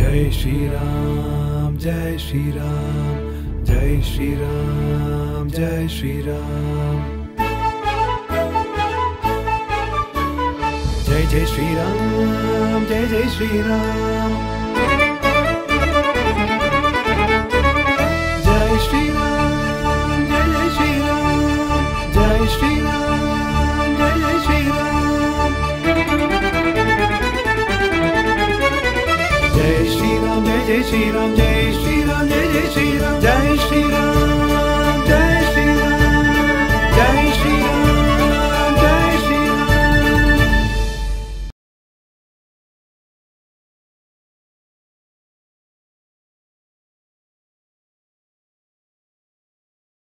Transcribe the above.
Jai Shri Ram, Jai Shri Ram, Jai Shri Ram, Jai Shri Ram. Jai Jai Shri Ram, Jai Jai Shri Ram. Jai Shri Ram, Jai Jai Shri Ram, Jai Shri Ram, Jai Jai Shri Ram. Jai Shri Ram, Jai Jai Shri Ram, Jai Shri Ram, Jai Jai Shri Ram, Jai Shri Ram.